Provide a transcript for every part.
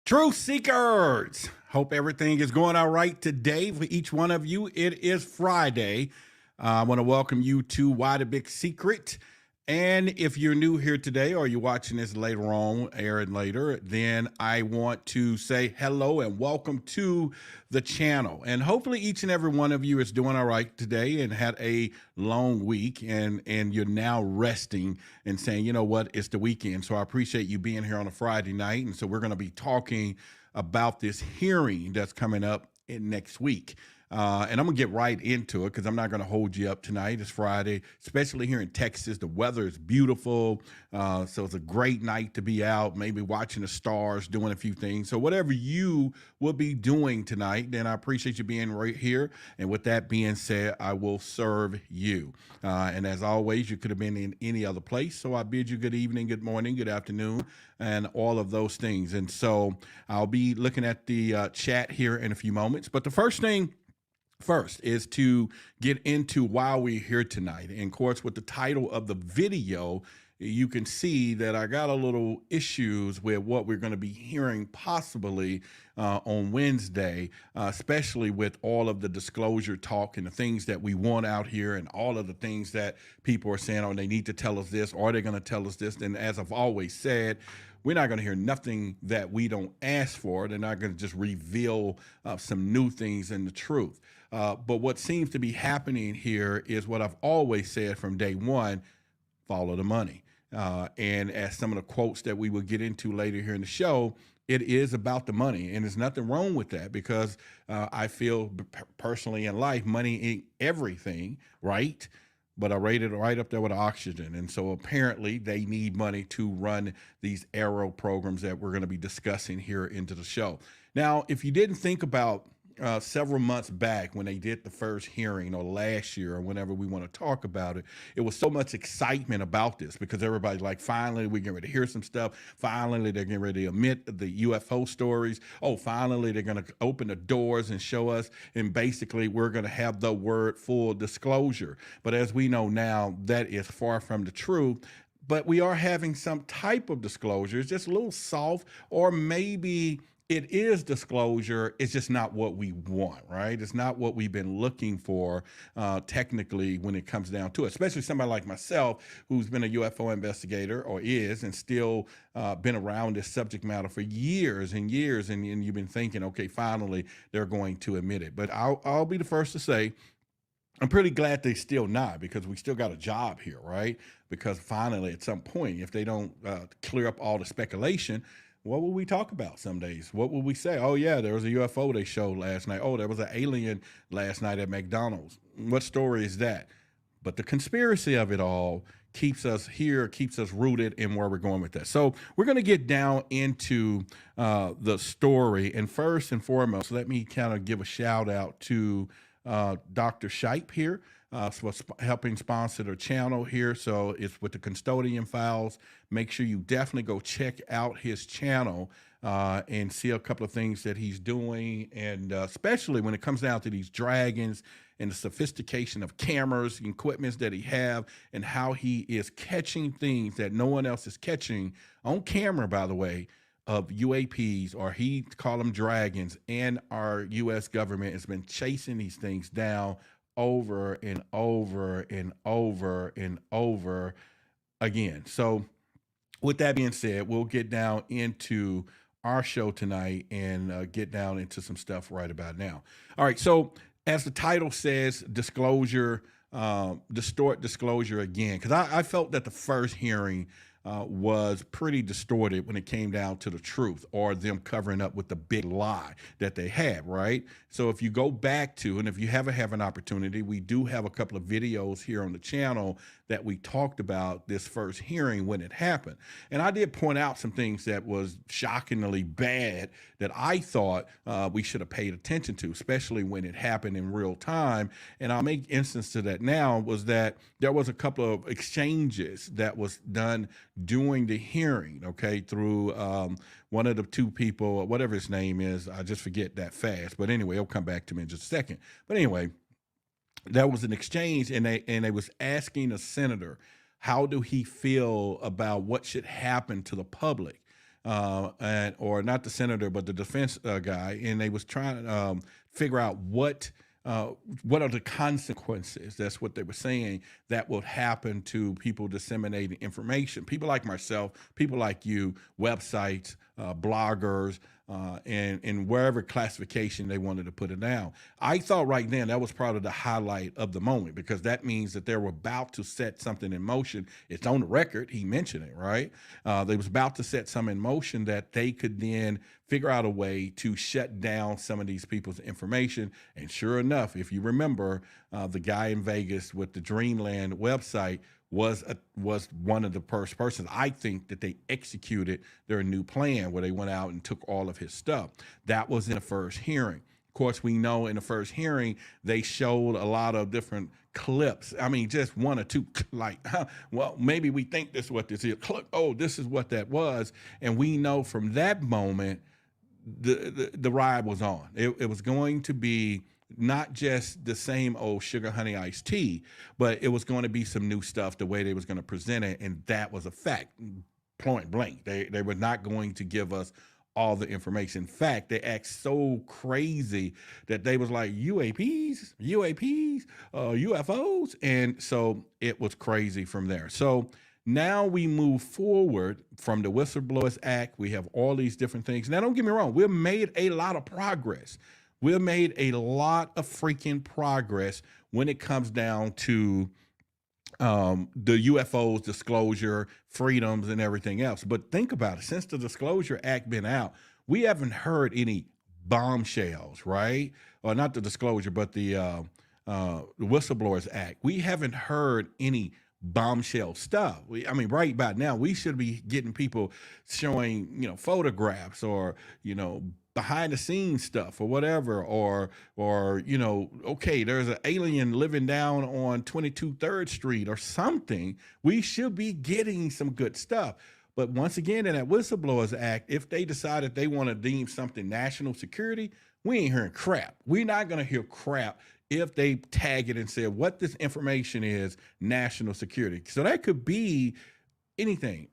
Truth Seekers, hope everything is going all right today for each one of you. It is Friday. I want to welcome you to Why the Big Secret. And if you're new here today or you're watching this later on, airing later, then I want to say hello and welcome to the channel. And hopefully each and every one of you is doing all right today and had a long week and you're now resting and saying, you know what, it's the weekend. So I appreciate you being here on a Friday night. And so we're going to be talking about this hearing that's coming up in next week. And I'm going to get right into it because I'm not going to hold you up tonight. It's Friday, especially here in Texas. The weather is beautiful. So it's a great night to be out, maybe watching the stars, doing a few things. So whatever you will be doing tonight, then I appreciate you being right here. And with that being said, I will serve you. And as always, you could have been in any other place. So I bid you good evening, good morning, good afternoon, and all of those things. And so I'll be looking at the chat here in a few moments. But the first thing first is to get into why we're here tonight. And of course, with the title of the video, you can see that I got a little issues with what we're going to be hearing possibly on Wednesday, especially with all of the disclosure talk and the things that we want out here and all of the things that people are saying, oh, they need to tell us this, or they're going to tell us this. And as I've always said, we're not going to hear nothing that we don't ask for. They're not going to just reveal some new things and the truth. But what seems to be happening here is what I've always said from day one: follow the money. And as some of the quotes that we will get into later here in the show, it is about the money. And there's nothing wrong with that because I feel personally in life, money ain't everything, right? But I rated it right up there with oxygen. And so apparently they need money to run these AARO programs that we're going to be discussing here into the show. Now, if you didn't think about several months back when they did the first hearing, or last year, or whenever we want to talk about it, it was so much excitement about this because everybody's like, finally, we're getting ready to hear some stuff. Finally, they're getting ready to admit the UFO stories. Oh, finally, they're going to open the doors and show us. And basically, we're going to have the word full disclosure. But as we know now, that is far from the truth. But we are having some type of disclosure. It's just a little soft, or maybe it is disclosure. It's just not what we want, right? It's not what we've been looking for technically when it comes down to it, especially somebody like myself who's been a UFO investigator, or is, and still been around this subject matter for years and years. And you've been thinking, okay, finally, they're going to admit it. But I'll be the first to say, I'm pretty glad they still not, because we still got a job here, right? Because finally, at some point, if they don't clear up all the speculation, what will we talk about some days? What will we say? Oh, yeah, there was a UFO they showed last night. Oh, there was an alien last night at McDonald's. What story is that? But the conspiracy of it all keeps us here, keeps us rooted in where we're going with that. So we're going to get down into the story. And first and foremost, let me kind of give a shout out to Dr. Shipe here for helping sponsor the channel here. So it's with the Custodian Files. Make sure you definitely go check out his channel and see a couple of things that he's doing. And especially when it comes down to these dragons and the sophistication of cameras and equipments that he have, and how he is catching things that no one else is catching on camera, by the way, of UAPs, or he call them dragons, and our U.S. government has been chasing these things down over and over and over and over again. So with that being said, we'll get down into our show tonight and get down into some stuff right about now. All right, so as the title says, disclosure, distort disclosure again, because I felt that the first hearing was pretty distorted when it came down to the truth, or them covering up with the big lie that they had, right? So if you go back to, and if you haven't have an opportunity, we do have a couple of videos here on the channel that we talked about this first hearing when it happened. And I did point out some things that was shockingly bad that I thought we should have paid attention to, especially when it happened in real time. And I'll make instance to that now, was that there was a couple of exchanges that was done during the hearing, okay, through one of the two people, whatever his name is, I just forget that fast. But anyway, it'll come back to me in just a second. But anyway, there was an exchange, and they was asking a senator, how do he feel about what should happen to the public or not the senator, but the defense guy, and they was trying to figure out what are the consequences. That's what they were saying that would happen to people disseminating information. People like myself, people like you, websites, bloggers, and wherever classification they wanted to put it down. I thought right then that was probably the highlight of the moment, because that means that they were about to set something in motion. It's on the record. He mentioned it, right? They was about to set some in motion that they could then figure out a way to shut down some of these people's information. And sure enough, if you remember, the guy in Vegas with the Dreamland website was one of the first persons, I think, that they executed their new plan, where they went out and took all of his stuff. That was in the first hearing. Of course, we know in the first hearing, they showed a lot of different clips. I mean, just one or two, like, well, maybe we think this is what this is. Oh, this is what that was. And we know from that moment, the ride was on. It was going to be not just the same old sugar honey iced tea, but it was going to be some new stuff, the way they was going to present it. And that was a fact, point blank. They were not going to give us all the information. In fact, they act so crazy that they was like, UAPs, UFOs. And so it was crazy from there. So now we move forward from the Whistleblowers Act. We have all these different things. Now, don't get me wrong. We've made a lot of progress. We've made a lot of freaking progress when it comes down to the UFOs, disclosure, freedoms, and everything else. But think about it. Since the Disclosure Act been out, we haven't heard any bombshells, right? Or not the disclosure, but the Whistleblowers Act. We haven't heard any bombshell stuff. I mean, right by now, we should be getting people showing, photographs, or, behind the scenes stuff, or whatever, or okay, there's an alien living down on 22 3rd Street or something. We should be getting some good stuff. But once again, in that Whistleblowers Act, if they decided they want to deem something national security, we ain't hearing crap. We're not going to hear crap if they tag it and say what this information is national security. So that could be anything,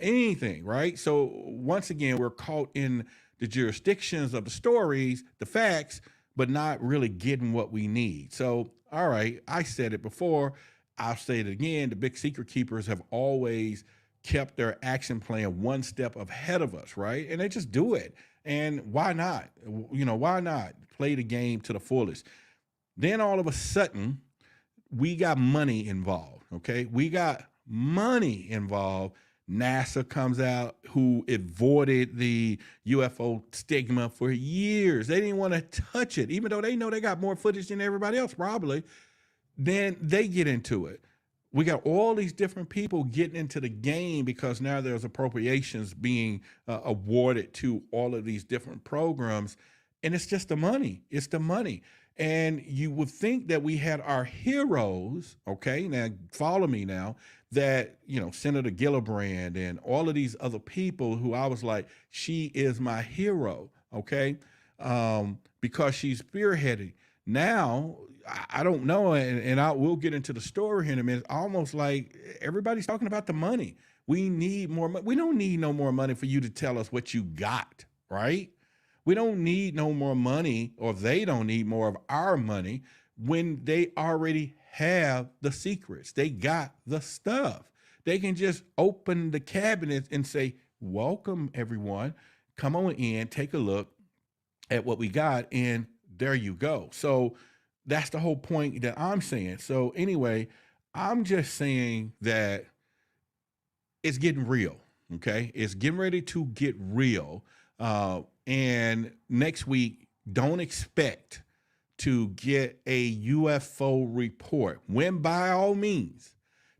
right? So once again, we're caught in the jurisdictions of the stories, the facts, but not really getting what we need. So, all right, I said it before, I'll say it again, the big secret keepers have always kept their action plan one step ahead of us, right? And they just do it. And why not? Why not play the game to the fullest? Then all of a sudden, we got money involved, okay? We got money involved. NASA comes out, who avoided the UFO stigma for years. They didn't want to touch it, even though they know they got more footage than everybody else, probably. Then they get into it. We got all these different people getting into the game because now there's appropriations being awarded to all of these different programs. And it's just the money. It's the money. And you would think that we had our heroes, okay, now follow me now, that, Senator Gillibrand and all of these other people who I was like, she is my hero, okay, because she's spearheading. Now, I don't know, and we'll get into the story here in a minute. Almost like everybody's talking about the money. We need more money. We don't need no more money for you to tell us what you got, right? We don't need no more money, or they don't need more of our money when they already have the secrets. They got the stuff. They can just open the cabinets and say, welcome, everyone. Come on in, take a look at what we got, and there you go. So that's the whole point that I'm saying. So anyway, I'm just saying that it's getting real, okay? It's getting ready to get real. And next week, don't expect to get a UFO report, when by all means,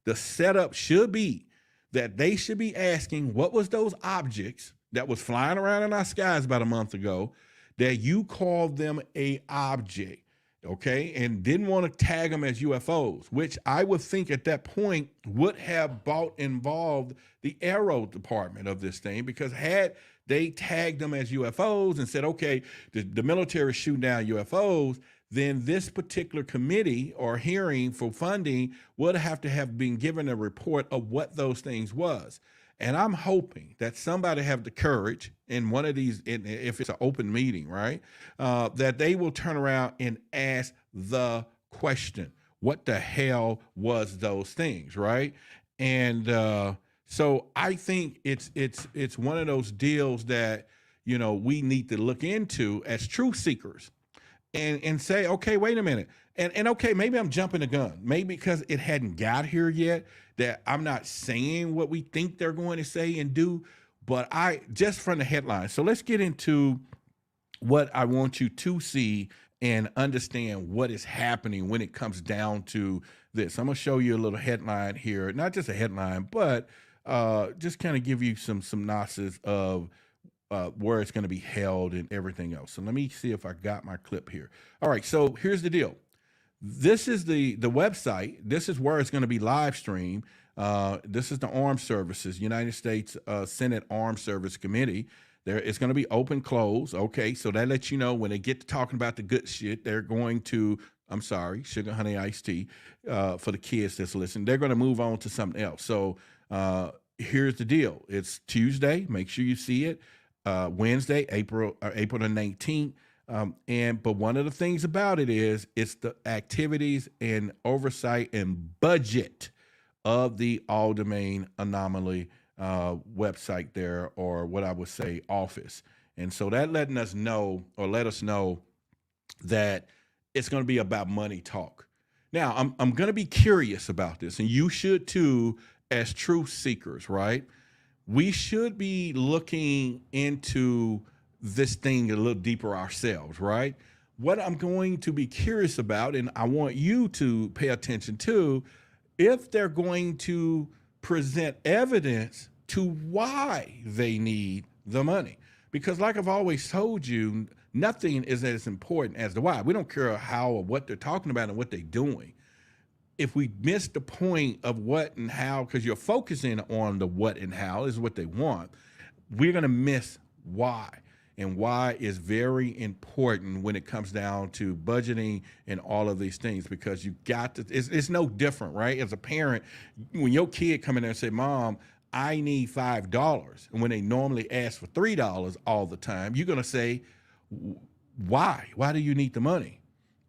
the setup should be that they should be asking, what was those objects that was flying around in our skies about a month ago that you called them a object, okay, and didn't want to tag them as UFOs, which I would think at that point would have involved the AARO department of this thing, because had they tagged them as UFOs and said, okay, the military is shooting down UFOs, then this particular committee or hearing for funding would have to have been given a report of what those things was. And I'm hoping that somebody have the courage in one of these, if it's an open meeting, right, that they will turn around and ask the question, what the hell was those things, right? And so I think it's one of those deals that, we need to look into as truth seekers and say, okay, wait a minute. And okay, maybe I'm jumping the gun. Maybe because it hadn't got here yet, that I'm not saying what we think they're going to say and do, but I just from the headline. So let's get into what I want you to see and understand what is happening when it comes down to this. I'm gonna show you a little headline here, not just a headline, but just kind of give you some synopsis of where it's going to be held and everything else. So let me see if I got my clip here. All right, so here's the deal. This is the website. This is where it's going to be live streamed. This is the Armed Services, United States Senate Armed Service Committee. There, it's going to be open, close. Okay, so that lets you know when they get to talking about the good shit, they're going to, I'm sorry, sugar, honey, iced tea, for the kids that's listening. They're going to move on to something else. So here's the deal. It's Tuesday. Make sure you see it. Wednesday, April the 19th. But one of the things about it is it's the activities and oversight and budget of the All-Domain Anomaly website there, or what I would say office. And so that letting us know, or let us know, that it's going to be about money talk. Now, I'm going to be curious about this, and you should too, as truth seekers, right? We should be looking into this thing a little deeper ourselves, right? What I'm going to be curious about, and I want you to pay attention to, if they're going to present evidence to why they need the money. Because like I've always told you, nothing is as important as the why. We don't care how or what they're talking about and what they're doing. If we miss the point of what and how, because you're focusing on the what and how is what they want, we're going to miss why. And why is very important when it comes down to budgeting and all of these things, because you got to, it's no different, right? As a parent, when your kid come in there and say, Mom, I need $5, and when they normally ask for $3 all the time, you're going to say, why? Why do you need the money?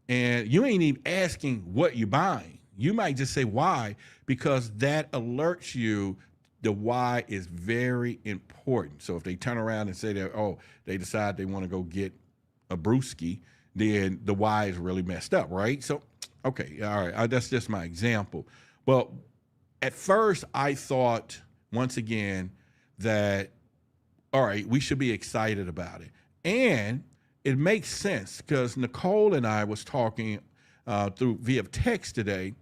And you ain't even asking what you're buying. You might just say why, because that alerts you. The why is very important. So if they turn around and say that, oh, they decide they want to go get a brewski, then the why is really messed up, right? So, okay, all right, that's just my example. But at first I thought, once again, that, all right, we should be excited about it. And it makes sense because Nicole and I was talking through via text today.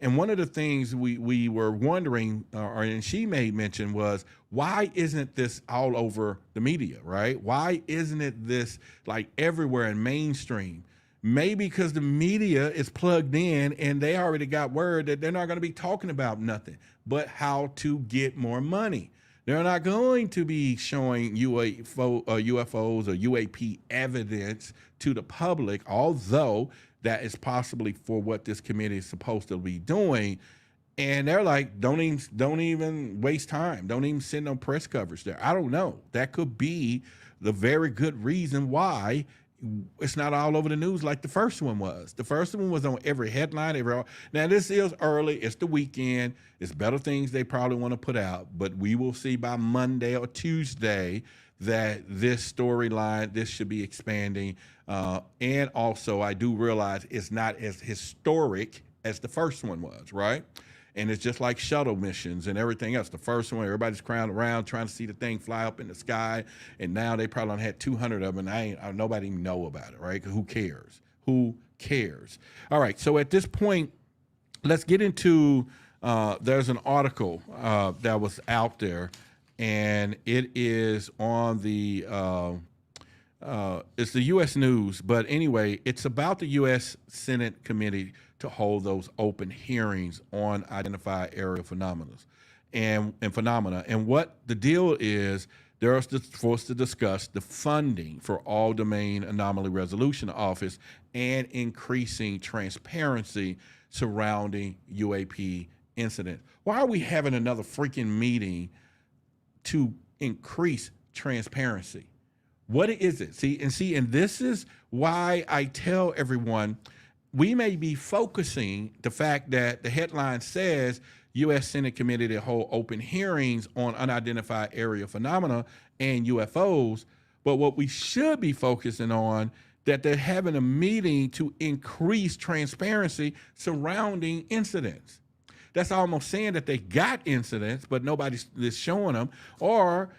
And one of the things we were wondering, and she made mention, was why isn't this all over the media, right? Why isn't it this like everywhere in mainstream? Maybe because the media is plugged in and they already got word that they're not going to be talking about nothing but how to get more money. They're not going to be showing UFOs or UAP evidence to the public, although that is possibly for what this committee is supposed to be doing. And they're like, don't even waste time. Don't even send no press coverage there. I don't know. That could be the very good reason why it's not all over the news like the first one was. The first one was on every headline. Now, this is early. It's the weekend. It's better things they probably want to put out. But we will see by Monday or Tuesday that this storyline, this should be expanding. And also, I do realize it's not as historic as the first one was, right? And it's just like shuttle missions and everything else. The first one, everybody's crowding around trying to see the thing fly up in the sky. And now they probably had 200 of them, and nobody even know about it, right? 'Cause who cares? Who cares? All right, so at this point, let's get into, there's an article that was out there, and it is on the, it's the U.S. News. But anyway, it's about the U.S. Senate committee to hold those open hearings on identified aerial phenomena and phenomena. And what the deal is, they're forced to discuss the funding for All-Domain Anomaly Resolution Office and increasing transparency surrounding UAP incidents. Why are we having another freaking meeting to increase transparency. What is it? And this is why I tell everyone, we may be focusing the fact that the headline says U.S. Senate committee to hold open hearings on unidentified area phenomena and UFOs, but what we should be focusing on, that they're having a meeting to increase transparency surrounding incidents. That's almost saying that they got incidents, but nobody's showing them. Or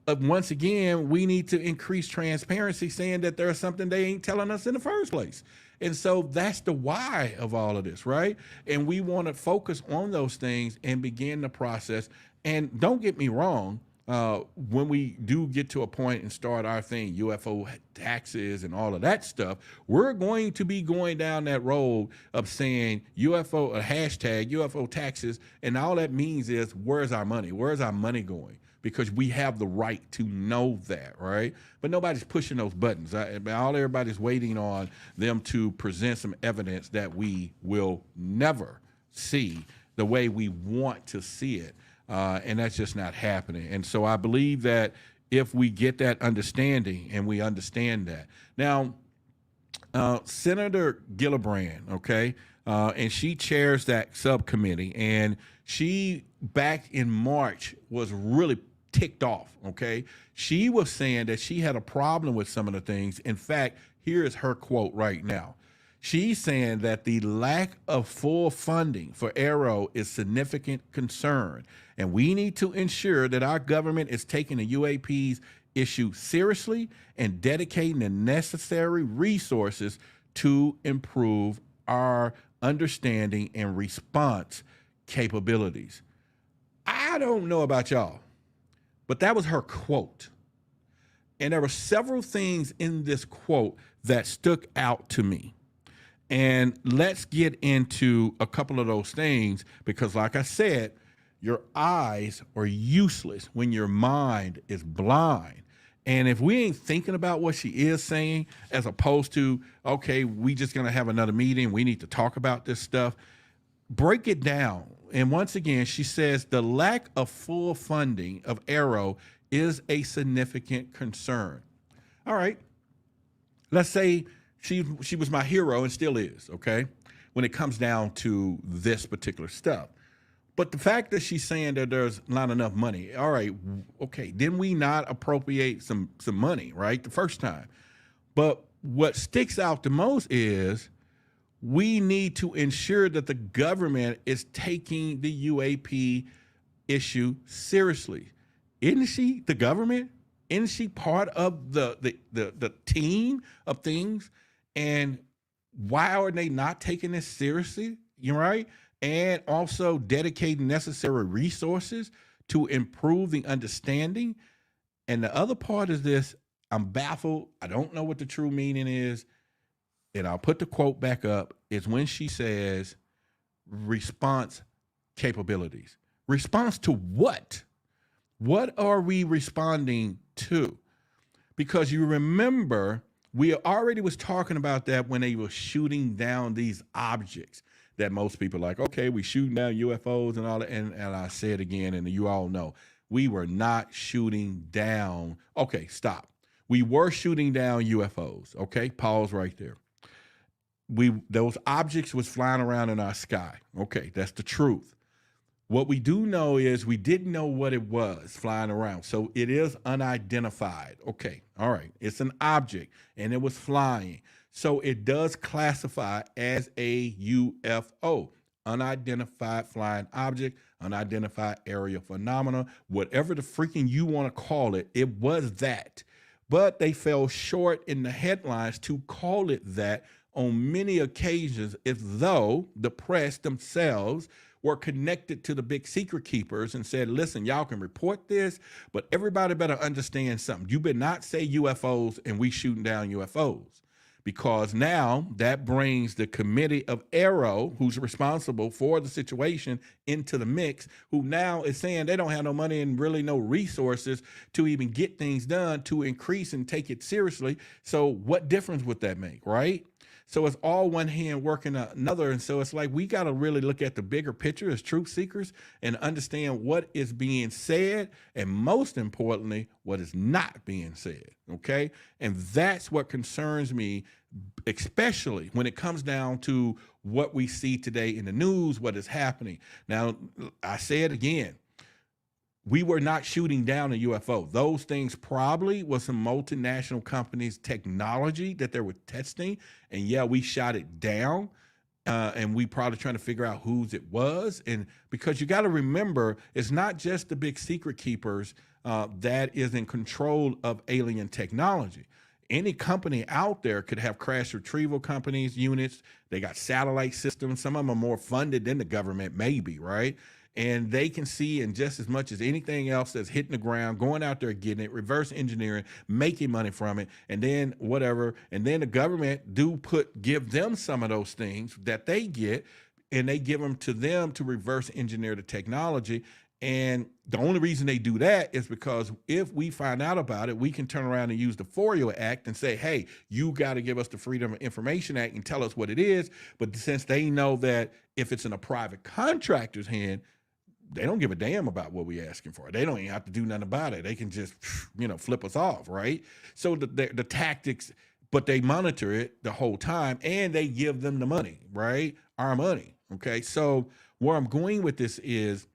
once again, we need to increase transparency, saying that there's something they ain't telling us in the first place. And so that's the why of all of this, right? And we want to focus on those things and begin the process. And don't get me wrong, when we do get to a point and start our thing, UFO taxes and all of that stuff, we're going to be going down that road of saying UFO, a hashtag UFO taxes, and all that means is, where's our money? Where's our money going? Because we have the right to know that, right? But nobody's pushing those buttons. Everybody's waiting on them to present some evidence that we will never see the way we want to see it. And that's just not happening. And so I believe that if we get that understanding and we understand that. Now, Senator Gillibrand, okay, and she chairs that subcommittee, and she, back in March, was really ticked off, okay? She was saying that she had a problem with some of the things. In fact, here is her quote right now. She's saying that the lack of full funding for AARO is significant concern, and we need to ensure that our government is taking the UAPs issue seriously and dedicating the necessary resources to improve our understanding and response capabilities. I don't know about y'all, but that was her quote. And there were several things in this quote that stuck out to me. And let's get into a couple of those things, because like I said, your eyes are useless when your mind is blind. And if we ain't thinking about what she is saying, as opposed to, okay, we just gonna have another meeting, we need to talk about this stuff, break it down. And once again, she says the lack of full funding of AARO is a significant concern. All right, let's say she was my hero and still is, okay, when it comes down to this particular stuff. But the fact that she's saying that there's not enough money, all right, okay, didn't we not appropriate some money, right, the first time? But what sticks out the most is we need to ensure that the government is taking the UAP issue seriously. Isn't she the government? Isn't she part of the team of things? And why are they not taking this seriously? You're right. And also dedicating necessary resources to improve the understanding. And the other part is this: I'm baffled. I don't know what the true meaning is. And I'll put the quote back up. It's when she says response capabilities. Response to what? What are we responding to? Because you remember, we already was talking about that when they were shooting down these objects that most people are like, okay, we shooting down UFOs and all that. And I say it again, and you all know, we were not shooting down. Okay, stop. We were shooting down UFOs. Okay, pause right there. Those objects was flying around in our sky. Okay, that's the truth. What we do know is we didn't know what it was flying around. So it is unidentified. Okay, all right. It's an object and it was flying. So it does classify as a UFO, unidentified flying object, unidentified aerial phenomena, whatever the freaking you want to call it, it was that. But they fell short in the headlines to call it that on many occasions, as though the press themselves were connected to the big secret keepers and said, listen, y'all can report this, but everybody better understand something. You better not say UFOs and we shooting down UFOs, because now that brings the committee of AARO, who's responsible for the situation, into the mix, who now is saying they don't have no money and really no resources to even get things done to increase and take it seriously. So what difference would that make, right? So it's all one hand working another. And so it's like we got to really look at the bigger picture as truth seekers and understand what is being said. And most importantly, what is not being said. Okay. And that's what concerns me, especially when it comes down to what we see today in the news, what is happening. Now, I say it again. We were not shooting down a UFO. Those things probably was some multinational companies' technology that they were testing. And yeah, we shot it down. And we probably trying to figure out whose it was. And because you got to remember, it's not just the big secret keepers that is in control of alien technology. Any company out there could have crash retrieval companies, units. They got satellite systems. Some of them are more funded than the government, maybe, right? And they can see, and just as much as anything else that's hitting the ground, going out there getting it, reverse engineering, making money from it, and then whatever. And then the government give them some of those things that they get, and they give them to reverse engineer the technology. And the only reason they do that is because if we find out about it, we can turn around and use the FOIA Act and say, hey, you got to give us the Freedom of Information Act and tell us what it is. But since they know that if it's in a private contractor's hand, they don't give a damn about what we asking for. They don't even have to do nothing about it. They can just, flip us off, right? So the tactics, but they monitor it the whole time, and they give them the money, right? Our money, okay? So where I'm going with this is,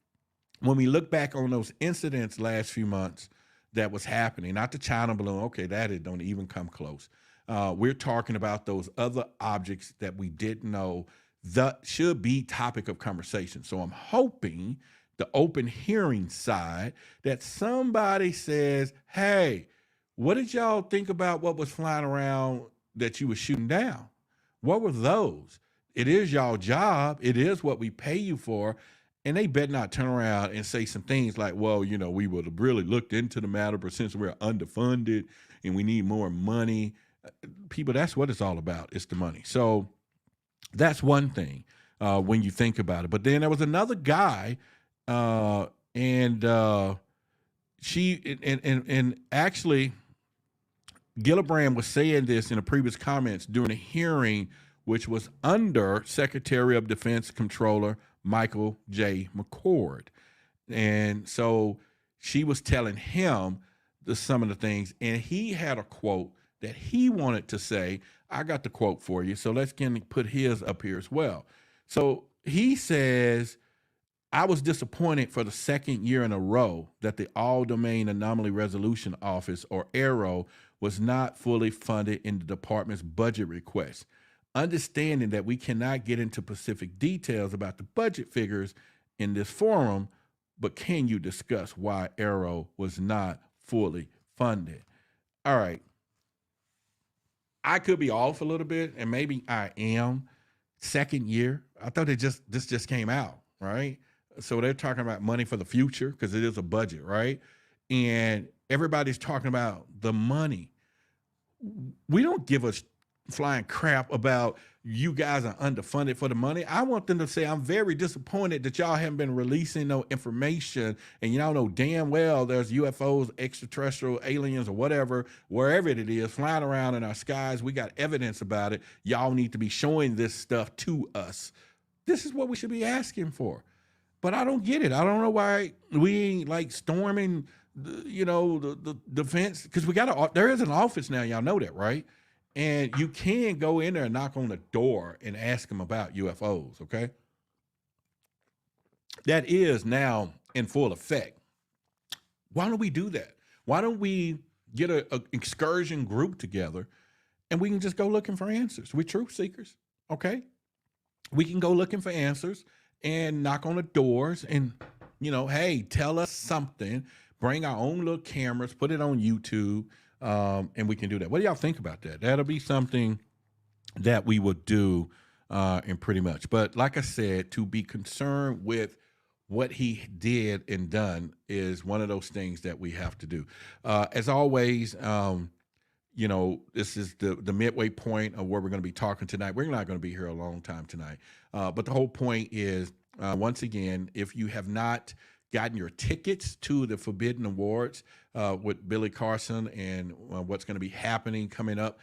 when we look back on those incidents last few months that was happening, not the China balloon, okay, that don't even come close. We're talking about those other objects that we didn't know that should be topic of conversation. So I'm hoping the open hearing side that somebody says, hey, what did y'all think about what was flying around that you were shooting down? What were those? It is y'all job. It is what we pay you for. And they better not turn around and say some things like, well, we would have really looked into the matter, but since we're underfunded and we need more money, people, that's what it's all about. It's the money. So that's one thing when you think about it. But then there was another guy, and actually Gillibrand was saying this in the previous comments during a hearing, which was under Secretary of Defense Controller Michael J. McCord. And so she was telling him some of the things, and he had a quote that he wanted to say. I got the quote for you, so let's put his up here as well. So he says, I was disappointed for the second year in a row that the All-Domain Anomaly Resolution Office, or AARO, was not fully funded in the department's budget request. Understanding that we cannot get into specific details about the budget figures in this forum, but can you discuss why AARO was not fully funded? All right. I could be off a little bit, and maybe I am. Second year, I thought this just came out, right? So they're talking about money for the future because it is a budget, right? And everybody's talking about the money. We don't give a flying crap about you guys are underfunded for the money. I want them to say, I'm very disappointed that y'all haven't been releasing no information, and y'all know damn well there's UFOs, extraterrestrial aliens, or whatever, wherever it is, flying around in our skies. We got evidence about it. Y'all need to be showing this stuff to us. This is what we should be asking for. But I don't get it. I don't know why we ain't like storming, the defense, because there is an office now. Y'all know that, right? And you can go in there and knock on the door and ask them about UFOs, okay? That is now in full effect. Why don't we do that? Why don't we get an excursion group together and we can just go looking for answers? We're truth seekers, okay? We can go looking for answers and knock on the doors and, hey, tell us something. Bring our own little cameras, put it on YouTube, and we can do that. What do y'all think about that? That'll be something that we would do and pretty much. But like I said, to be concerned with what he did and done is one of those things that we have to do. As always, this is the midway point of where we're going to be talking tonight. We're not going to be here a long time tonight. But the whole point is, once again, if you have not gotten your tickets to the Forbidden Awards, with Billy Carson and what's going to be happening coming up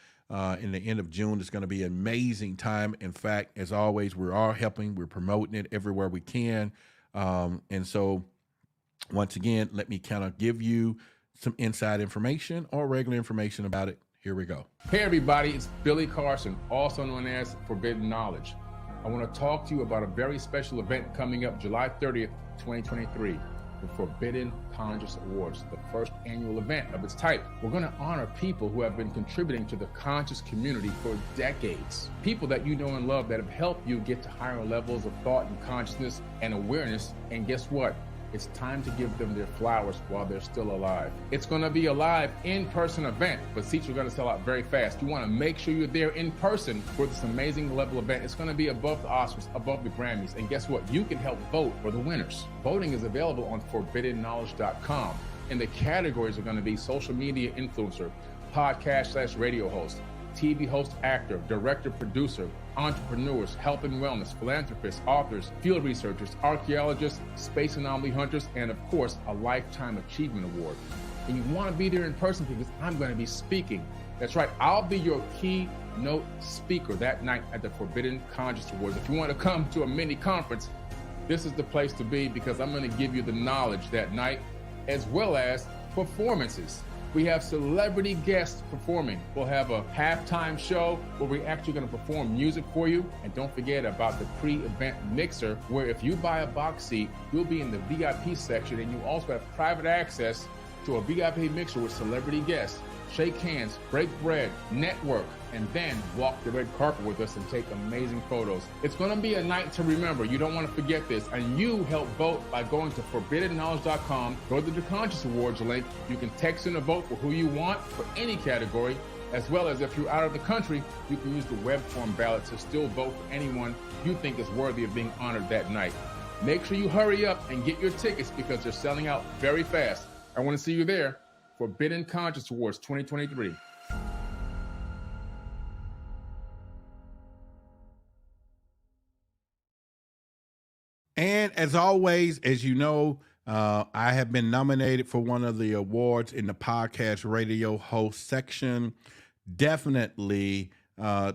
in the end of June. It's going to be an amazing time. In fact, as always, we're all helping. We're promoting it everywhere we can. And so, once again, let me kind of give you some inside information or regular information about it. Here we go. Hey everybody, it's Billy Carson, also known as Forbidden Knowledge. I want to talk to you about a very special event coming up July 30th, 2023, the Forbidden Conscious Awards, the first annual event of its type. We're going to honor people who have been contributing to the conscious community for decades. People that you know and love that have helped you get to higher levels of thought and consciousness and awareness. And guess what? It's time to give them their flowers while they're still alive. It's going to be a live in-person event, but seats are going to sell out very fast. You want to make sure you're there in person for this amazing level event. It's going to be above the Oscars, above the Grammys. And guess what? You can help vote for the winners. Voting is available on forbiddenknowledge.com. And the categories are going to be social media influencer, podcast/radio host, TV host, actor, director, producer, entrepreneurs, health and wellness, philanthropists, authors, field researchers, archaeologists, space anomaly hunters, and of course, a Lifetime Achievement Award. And you want to be there in person because I'm going to be speaking. That's right, I'll be your keynote speaker that night at the Forbidden Conscious Awards. If you want to come to a mini conference, this is the place to be because I'm going to give you the knowledge that night as well as performances. We have celebrity guests performing. We'll have a halftime show where we're actually going to perform music for you. And don't forget about the pre-event mixer, where if you buy a box seat, you'll be in the VIP section, and you also have private access to a VIP mixer with celebrity guests. Shake hands, break bread, network, and then walk the red carpet with us and take amazing photos. It's going to be a night to remember. You don't want to forget this. And you help vote by going to forbiddenknowledge.com, go to the Conscious Awards link. You can text in a vote for who you want for any category, as well as if you're out of the country, you can use the web form ballot to still vote for anyone you think is worthy of being honored that night. Make sure you hurry up and get your tickets because they're selling out very fast. I want to see you there. Forbidden Conscious Awards 2023. And as always, as you know, I have been nominated for one of the awards in the podcast radio host section. Definitely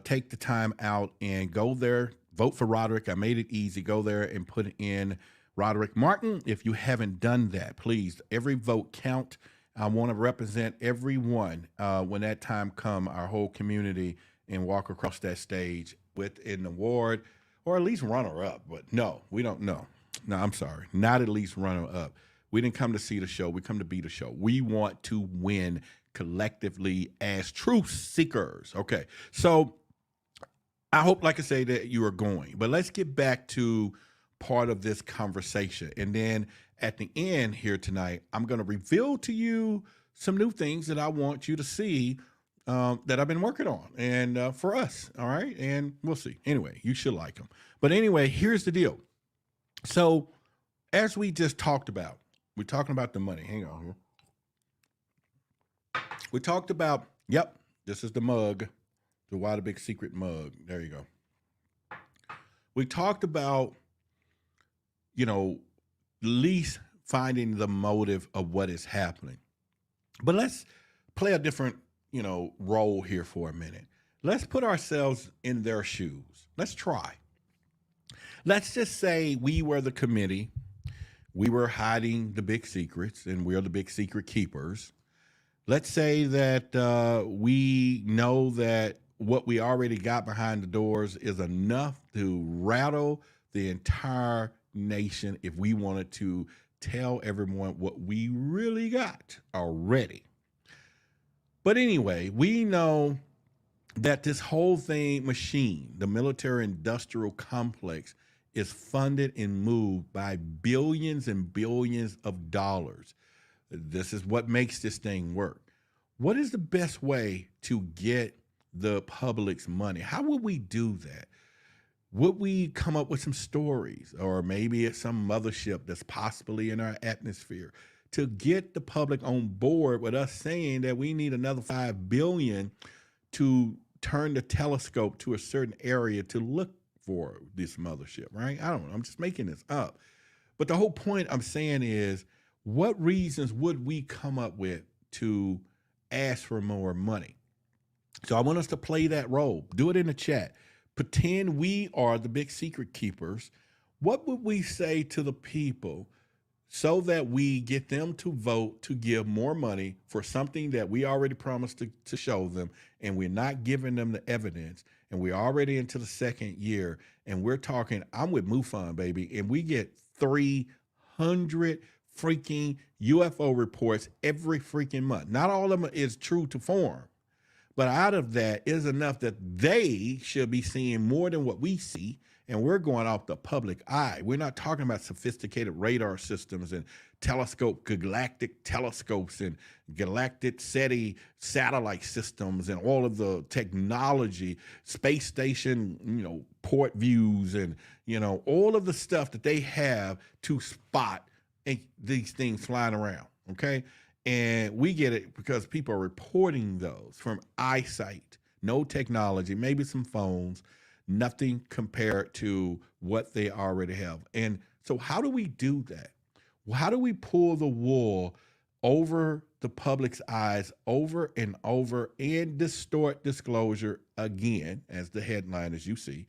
take the time out and go there. Vote for Roderick. I made it easy. Go there and put in Roderick Martin. If you haven't done that, please, every vote count. I want to represent everyone when that time come, our whole community, and walk across that stage with an award or at least runner up. But no, we don't know. No, I'm sorry. Not at least runner up. We didn't come to see the show. We come to be the show. We want to win collectively as truth seekers. Okay. So I hope, like I say, that you are going. But let's get back to part of this conversation. And then at the end here tonight, I'm going to reveal to you some new things that I want you to see that I've been working on and for us. All right. And we'll see. Anyway, you should like them. But anyway, here's the deal. So as we just talked about, we're talking about the money. Hang on here. We talked about, yep, this is the mug, the Why the Big Secret mug. There you go. We talked about, you know, at least finding the motive of what is happening. But let's play a different, you know, role here for a minute. Let's put ourselves in their shoes. Let's try. Let's just say we were the committee. We were hiding the big secrets, and we're the big secret keepers. Let's say that we know that what we already got behind the doors is enough to rattle the entire nation if we wanted to tell everyone what we really got already. But anyway, we know that this whole thing machine, the military industrial complex, is funded and moved by billions and billions of dollars. This is what makes this thing work. What is the best way to get the public's money? How would we do that? Would we come up with some stories, or maybe it's some mothership that's possibly in our atmosphere, to get the public on board with us saying that we need another $5 billion to turn the telescope to a certain area to look for this mothership, right? I don't know. I'm just making this up. But the whole point I'm saying is, what reasons would we come up with to ask for more money? So I want us to play that role. Do it in the chat. Pretend we are the big secret keepers. What would we say to the people so that we get them to vote to give more money for something that we already promised to show them, and we're not giving them the evidence, and we're already into the second year, and we're talking, I'm with MUFON, baby, and we get 300 freaking UFO reports every freaking month. Not all of them is true to form, but out of that is enough that they should be seeing more than what we see. And we're going off the public eye. We're not talking about sophisticated radar systems and galactic telescopes and galactic SETI satellite systems and all of the technology, space station, port views and, all of the stuff that they have to spot these things flying around, okay? And we get it because people are reporting those from eyesight, no technology, maybe some phones, nothing compared to what they already have. And so how do we do that? Well, how do we pull the wool over the public's eyes over and over and distort disclosure again, as the headline, as you see?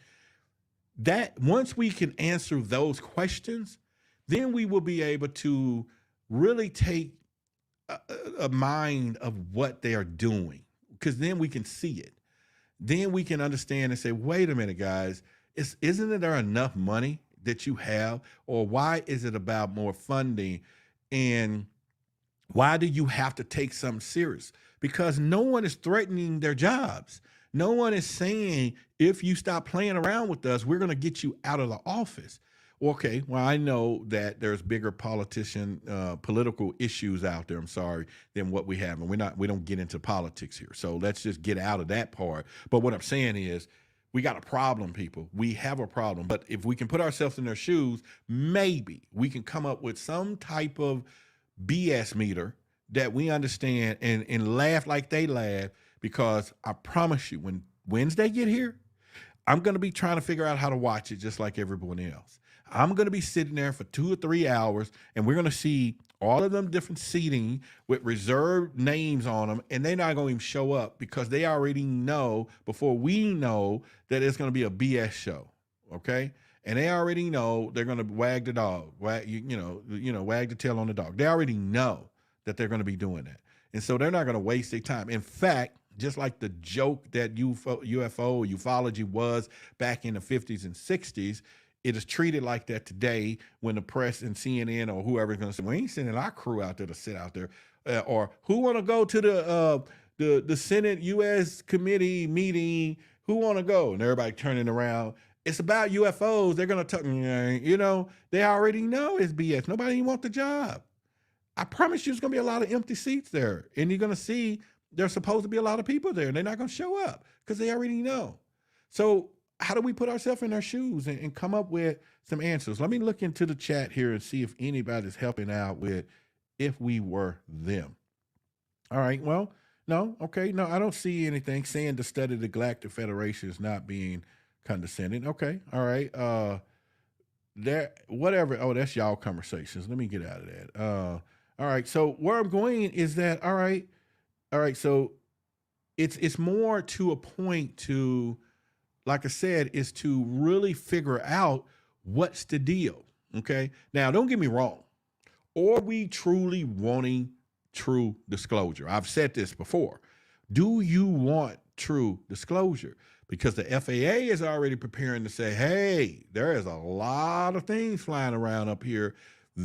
That once we can answer those questions, then we will be able to really take a mind of what they are doing, because then we can see it. Then we can understand and say, wait a minute, guys, isn't there enough money that you have? Or why is it about more funding? And why do you have to take something serious? Because no one is threatening their jobs. No one is saying, if you stop playing around with us, we're going to get you out of the office. Okay, well, I know that there's bigger political issues out there, I'm sorry, than what we have. And we don't get into politics here. So let's just get out of that part. But what I'm saying is, we got a problem, people. We have a problem. But if we can put ourselves in their shoes, maybe we can come up with some type of BS meter that we understand and laugh like they laugh, because I promise you, when Wednesday get here, I'm going to be trying to figure out how to watch it just like everyone else. I'm going to be sitting there for 2 or 3 hours, and we're going to see all of them different seating with reserved names on them, and they're not going to even show up because they already know before we know that it's going to be a BS show, okay? And they already know they're going to wag the dog, wag the tail on the dog. They already know that they're going to be doing that, and so they're not going to waste their time. In fact, just like the joke that UFO or ufology was back in the 50s and 60s, it is treated like that today when the press and CNN or whoever is going to say, we ain't sending our crew out there to sit out there. Or who want to go to the Senate U.S. committee meeting? Who want to go? And everybody turning around. It's about UFOs. They're going to talk, they already know it's BS. Nobody even want the job. I promise you, there's going to be a lot of empty seats there. And you're going to see there's supposed to be a lot of people there, and they're not going to show up because they already know. So how do we put ourselves in their shoes and come up with some answers? Let me look into the chat here and see if anybody's helping out with if we were them. All right. Well, no. Okay. No, I don't see anything saying to study the Galactic Federation is not being condescending. Okay. All right. Whatever. Oh, that's y'all conversations. Let me get out of that. All right. So where I'm going is that, all right. So it's more to a point to, like I said, is to really figure out what's the deal. Okay. Now, don't get me wrong. Are we truly wanting true disclosure? I've said this before. Do you want true disclosure? Because the FAA is already preparing to say, hey, there is a lot of things flying around up here.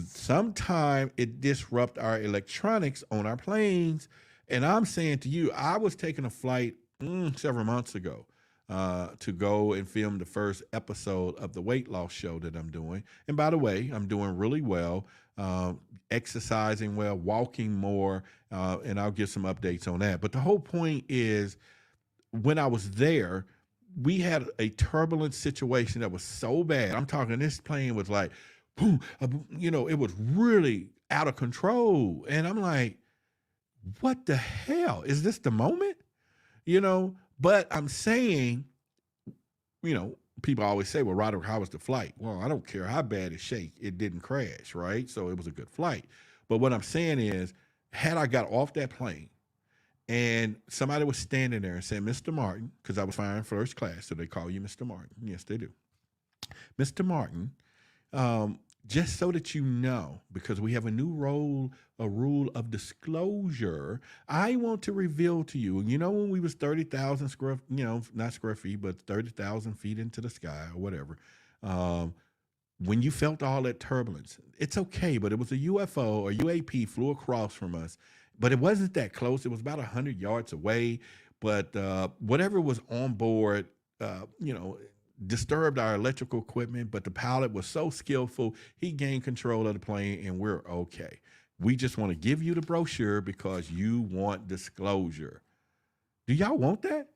Sometime it disrupt our electronics on our planes. And I'm saying to you, I was taking a flight several months ago to go and film the first episode of the weight loss show that I'm doing. And by the way, I'm doing really well, exercising well, walking more, and I'll give some updates on that. But the whole point is, when I was there, we had a turbulent situation that was so bad. I'm talking, this plane was like, boom, it was really out of control. And I'm like, what the hell? Is this the moment? But I'm saying, people always say, well, Roderick, how was the flight? Well, I don't care how bad it shake. It didn't crash, right? So it was a good flight. But what I'm saying is, had I got off that plane and somebody was standing there and saying, Mr. Martin, because I was flying first class, so they call you Mr. Martin. Yes, they do. Mr. Martin, just so that you know, because we have a new rule of disclosure, I want to reveal to you, when we was 30,000 square, not square feet, but 30,000 feet into the sky or whatever, when you felt all that turbulence, it's okay, but it was a UFO or UAP flew across from us, but it wasn't that close. It was about 100 yards away, but whatever was on board, disturbed our electrical equipment, but the pilot was so skillful, he gained control of the plane and we're okay. We just want to give you the brochure because you want disclosure. Do y'all want that?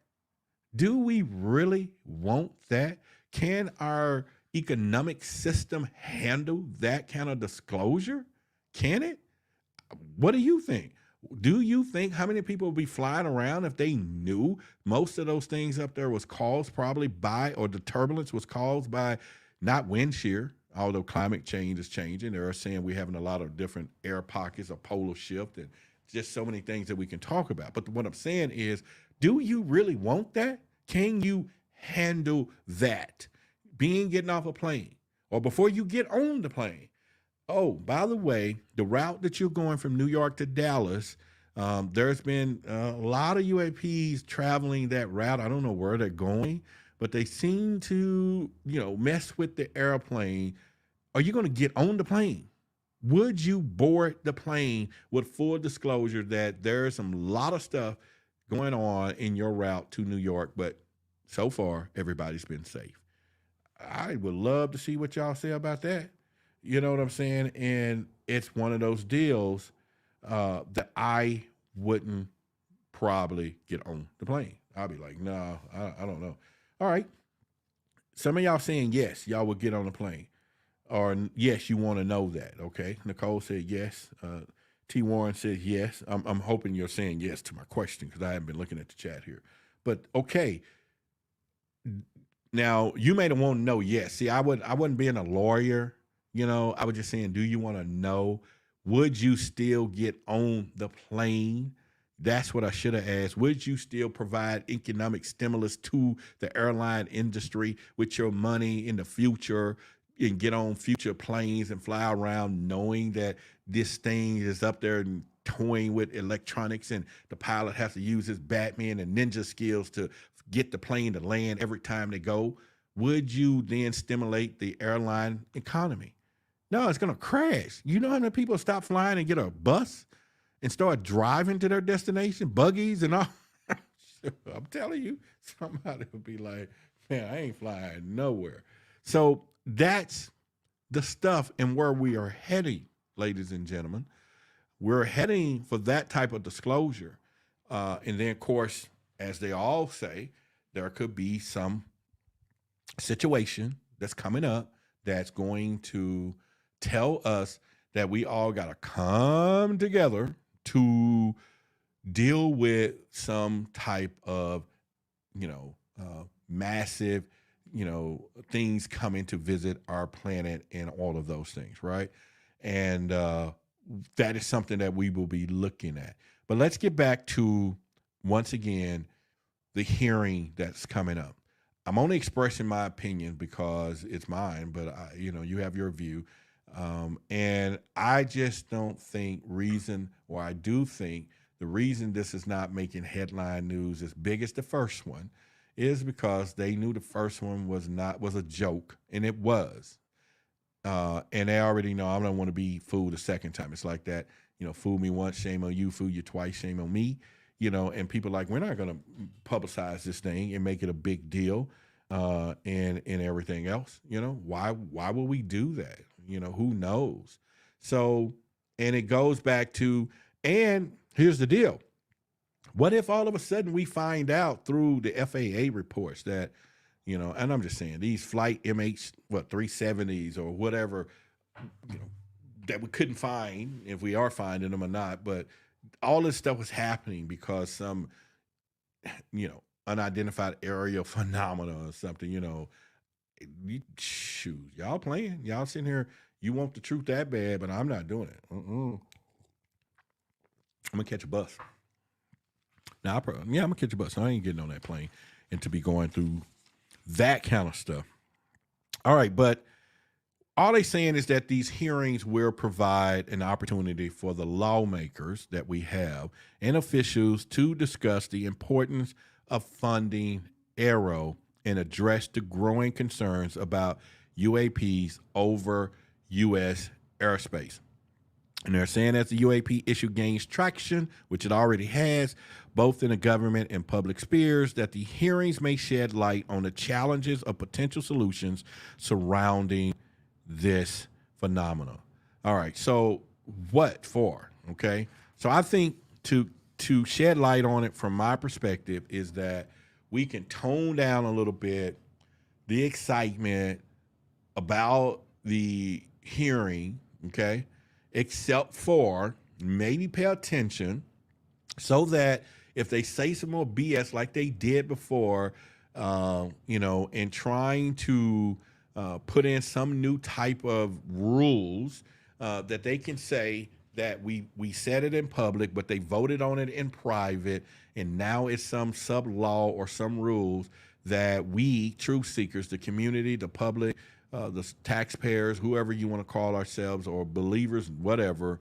Do we really want that? Can our economic system handle that kind of disclosure? Can it? What do you think? Do you think how many people would be flying around if they knew most of those things up there was caused probably by, or the turbulence was caused by not wind shear, although climate change is changing. They're saying we're having a lot of different air pockets, a polar shift, and just so many things that we can talk about. But what I'm saying is, do you really want that? Can you handle that? Getting off a plane, or before you get on the plane. Oh, by the way, the route that you're going from New York to Dallas, there's been a lot of UAPs traveling that route. I don't know where they're going, but they seem to, mess with the airplane. Are you going to get on the plane? Would you board the plane with full disclosure that there's some lot of stuff going on in your route to New York, but so far everybody's been safe? I would love to see what y'all say about that. You know what I'm saying? And it's one of those deals that I wouldn't probably get on the plane. I'll be like, no, I don't know. All right. Some of y'all saying yes, y'all would get on the plane. Or yes, you want to know that. Okay. Nicole said yes. T. Warren said yes. I'm hoping you're saying yes to my question because I haven't been looking at the chat here. But okay. Now, you may want to know yes. See, I wasn't being a lawyer. I was just saying, do you want to know? Would you still get on the plane? That's what I should have asked. Would you still provide economic stimulus to the airline industry with your money in the future and get on future planes and fly around knowing that this thing is up there and toying with electronics and the pilot has to use his Batman and ninja skills to get the plane to land every time they go? Would you then stimulate the airline economy? No, it's going to crash. You know how many people stop flying and get a bus and start driving to their destination, buggies and all? I'm telling you, somebody will be like, man, I ain't flying nowhere. So that's the stuff and where we are heading, ladies and gentlemen. We're heading for that type of disclosure. And then, of course, as they all say, there could be some situation that's coming up that's going to tell us that we all got to come together to deal with some type of, massive, things coming to visit our planet and all of those things, right? And that is something that we will be looking at. But let's get back to, once again, the hearing that's coming up. I'm only expressing my opinion because it's mine, but you have your view. And I just don't think I do think the reason this is not making headline news as big as the first one is because they knew the first one was a joke, and it was. And they already know I don't want to be fooled a second time. It's like that, fool me once, shame on you, fool you twice, shame on me. And people like, we're not going to publicize this thing and make it a big deal and everything else. Why would we do that? Who knows? So, and it goes back to, and here's the deal. What if all of a sudden we find out through the FAA reports that, and I'm just saying these flight MH370s or whatever, that we couldn't find, if we are finding them or not, but all this stuff was happening because some, unidentified aerial phenomena or something, shoot, y'all playing, y'all sitting here, you want the truth that bad, but I'm not doing it. I'm gonna catch a bus. Now, I'm gonna catch a bus. I ain't getting on that plane and to be going through that kind of stuff. All right, but all they're saying is that these hearings will provide an opportunity for the lawmakers that we have and officials to discuss the importance of funding AARO and address the growing concerns about UAPs over U.S. airspace. And they're saying as the UAP issue gains traction, which it already has, both in the government and public spheres, that the hearings may shed light on the challenges of potential solutions surrounding this phenomenon. All right, so what for? Okay, so I think to shed light on it from my perspective is that we can tone down a little bit the excitement about the hearing, okay, except for maybe pay attention so that if they say some more BS like they did before, in trying to put in some new type of rules that they can say that we said it in public, but they voted on it in private, and now it's some sub law or some rules that we truth seekers, the community, the public, the taxpayers, whoever you want to call ourselves, or believers, whatever,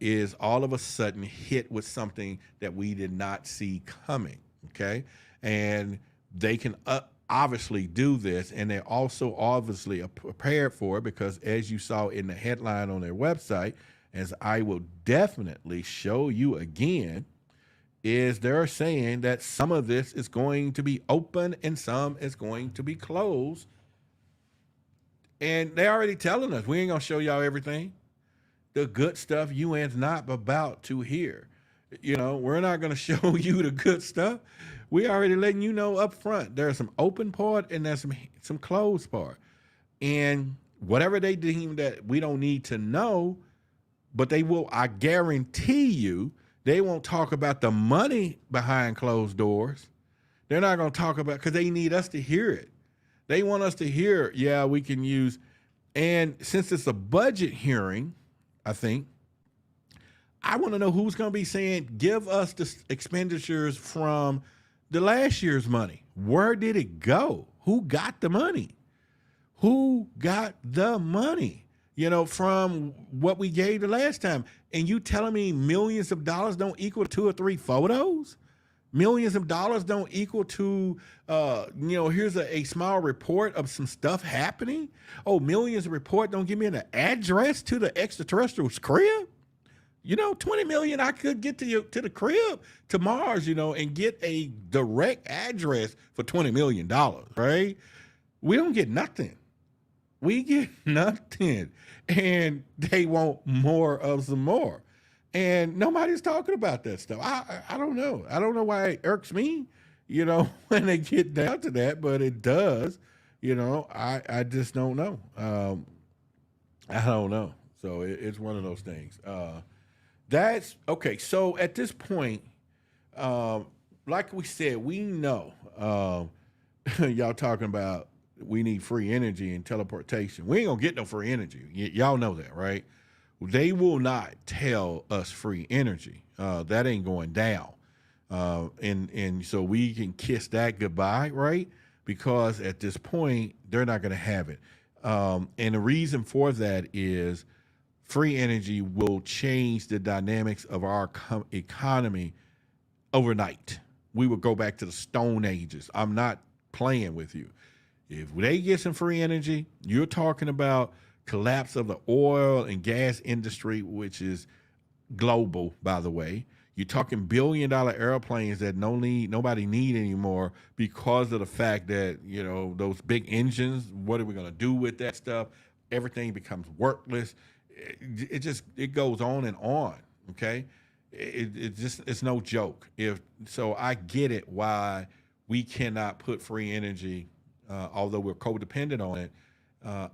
is all of a sudden hit with something that we did not see coming. Okay, and they can obviously do this, and they're also obviously prepared for it because, as you saw in the headline on their website, as I will definitely show you again, is they're saying that some of this is going to be open and some is going to be closed. And they're already telling us we ain't gonna show y'all everything. The good stuff UN's not about to hear. We're not gonna show you the good stuff. We already letting you know up front. There's some open part and there's some closed part. And whatever they deem that we don't need to know, but they will, I guarantee you, they won't talk about the money behind closed doors. They're not going to talk about, because they need us to hear it. They want us to hear, yeah, we can use, and since it's a budget hearing, I think, I want to know who's going to be saying, give us the expenditures from the last year's money. Where did it go? Who got the money? Who got the money? From what we gave the last time. And you telling me millions of dollars don't equal 2 or 3 photos? Millions of dollars don't equal to, here's a small report of some stuff happening. Oh, millions of report don't give me an address to the extraterrestrial's crib. 20 million, I could get to the crib, to Mars, and get a direct address for $20 million, right? We don't get nothing. We get nothing. And they want more of some more. And nobody's talking about that stuff. I don't know. I don't know why it irks me, when they get down to that, but it does. I just don't know. I don't know. So it's one of those things. That's okay. So at this point, like we said, we know y'all talking about we need free energy and teleportation. We ain't gonna get no free energy. Y'all know that, right? They will not tell us free energy. That ain't going down. And so we can kiss that goodbye, right? Because at this point, they're not gonna have it. And the reason for that is free energy will change the dynamics of our economy overnight. We will go back to the Stone Ages. I'm not playing with you. If they get some free energy, you're talking about collapse of the oil and gas industry, which is global, by the way. You're talking billion-dollar airplanes that nobody need anymore because of the fact that, those big engines, what are we going to do with that stuff? Everything becomes worthless. It goes on and on, okay? It's no joke. So I get it why we cannot put free energy, although we're codependent on it,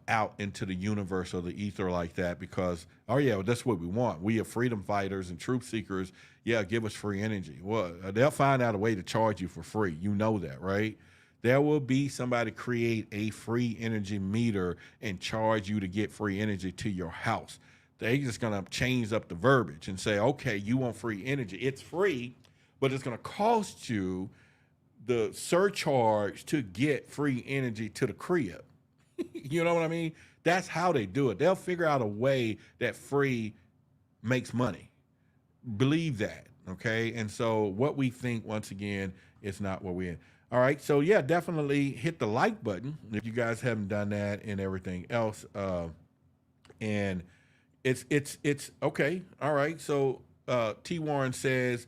out into the universe or the ether like that, because, that's what we want. We are freedom fighters and truth seekers. Yeah, give us free energy. Well, they'll find out a way to charge you for free. You know that, right? There will be somebody create a free energy meter and charge you to get free energy to your house. They just gonna change up the verbiage and say, okay, you want free energy. It's free, but it's gonna cost you the surcharge to get free energy to the crib. You know what I mean? That's how they do it. They'll figure out a way that free makes money. Believe that, okay? And so what we think, once again, is not what we're in. All right, so yeah, definitely hit the like button if you guys haven't done that and everything else. And it's okay. All right, so T. Warren says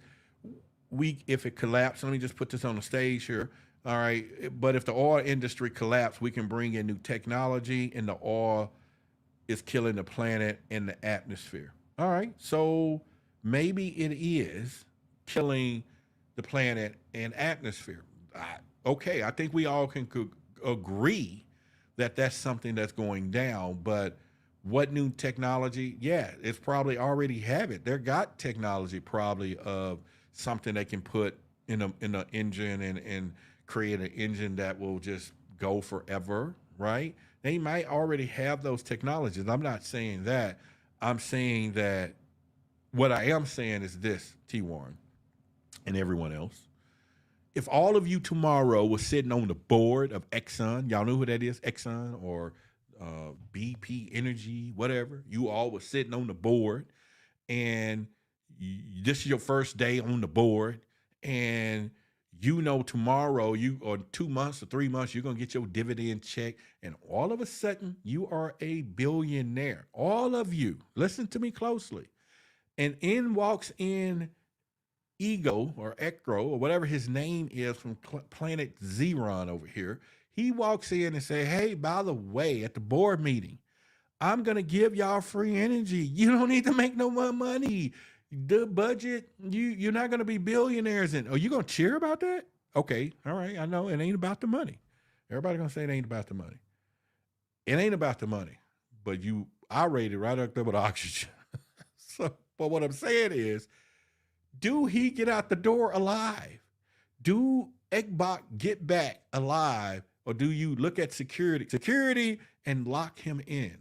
if it collapsed, let me just put this on the stage here. All right, but if the oil industry collapsed, we can bring in new technology, and the oil is killing the planet and the atmosphere. All right, so maybe it is killing the planet and atmosphere. Okay, I think we all can agree that that's something that's going down. But what new technology? Yeah, it's probably already have it. They got technology probably of something they can put in an engine and create an engine that will just go forever, right? They might already have those technologies. I'm not saying that. I'm saying that what I am saying is this, T. Warren and everyone else. If all of you tomorrow was sitting on the board of Exxon, y'all know who that is, Exxon or BP Energy, whatever, you all was sitting on the board, and this is your first day on the board, and you know tomorrow, or 2 months or 3 months, you're going to get your dividend check, and all of a sudden, you are a billionaire. All of you, listen to me closely. And in walks in Ego or Ekro or whatever his name is from planet Xeron over here. He walks in and say, hey, by the way, at the board meeting, I'm going to give y'all free energy. You don't need to make no more money. The budget, you're not going to be billionaires. And are you going to cheer about that? Okay, all right, I know it ain't about the money. Everybody going to say it ain't about the money. It ain't about the money, but I rated right up there with oxygen. So, but what I'm saying is, do he get out the door alive? Do Ekbach get back alive? Or do you look at security and lock him in?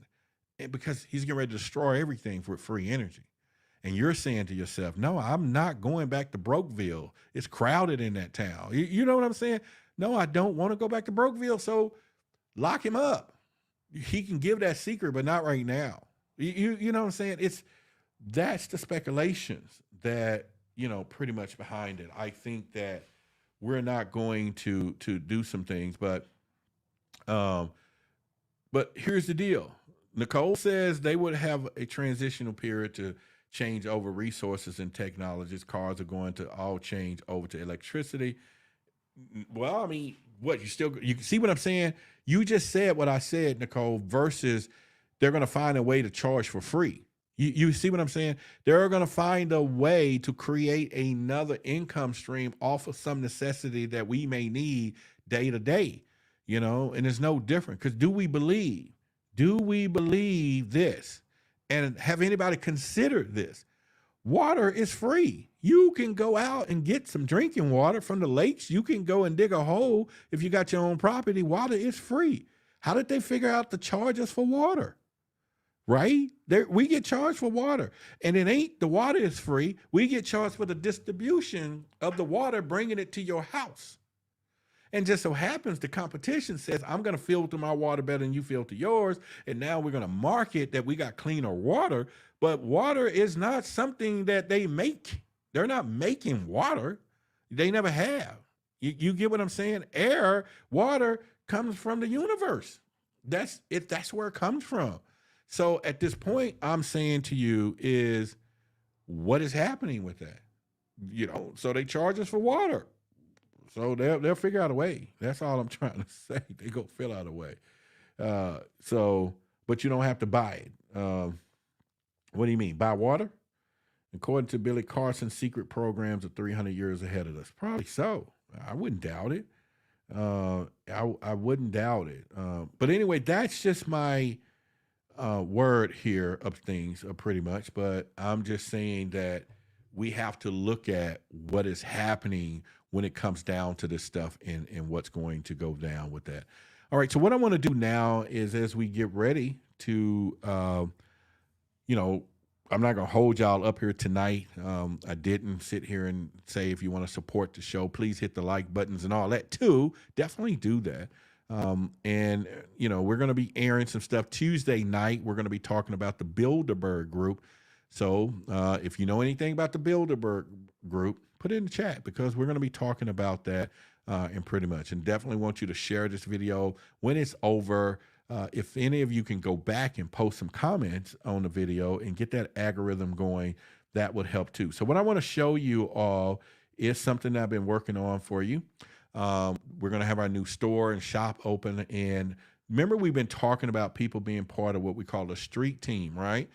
Because he's getting ready to destroy everything for free energy. And you're saying to yourself, no, I'm not going back to Brokeville. It's crowded in that town. You know what I'm saying? No, I don't want to go back to Brokeville. So lock him up. He can give that secret, but not right now. You know what I'm saying? That's the speculations that, pretty much behind it. I think that we're not going to do some things, but here's the deal. Nicole says they would have a transitional period to change over resources and technologies. Cars are going to all change over to electricity. Well, I mean, you can see what I'm saying? You just said what I said, Nicole, versus they're going to find a way to charge for free. You see what I'm saying? They're going to find a way to create another income stream off of some necessity that we may need day to day, and it's no different. Because do we believe this? And have anybody considered this? Water is free. You can go out and get some drinking water from the lakes. You can go and dig a hole if you got your own property. Water is free. How did they figure out to charge us for water? Right? We get charged for water, and the water is free. We get charged for the distribution of the water, bringing it to your house. And just so happens the competition says, I'm going to filter my water better than you filter yours. And now we're going to market that we got cleaner water, but water is not something that they make. They're not making water. They never have. You get what I'm saying? Water comes from the universe. That's where it comes from. So at this point, I'm saying to you is, what is happening with that? So they charge us for water. So they'll figure out a way. That's all I'm trying to say. They go fill out a way. But you don't have to buy it. What do you mean? Buy water? According to Billy Carson's secret programs are 300 years ahead of us. Probably so. I wouldn't doubt it. I wouldn't doubt it. But anyway, that's just my word here of things pretty much. But I'm just saying that we have to look at what is happening when it comes down to this stuff and what's going to go down with that. All right. So what I want to do now is, as we get ready to, you know, I'm not going to hold y'all up here tonight. I didn't sit here and say if you want to support the show, please hit the like buttons and all that too. Definitely do that. And, we're going to be airing some stuff Tuesday night. We're going to be talking about the Bilderberg group. So if you know anything about the Bilderberg group, put it in the chat because we're going to be talking about that and pretty much. And definitely want you to share this video when it's over. If any of you can go back and post some comments on the video and get that algorithm going, that would help too. So what I want to show you all is something that I've been working on for you. We're going to have our new store and shop open. And remember, we've been talking about people being part of what we call the street team, right?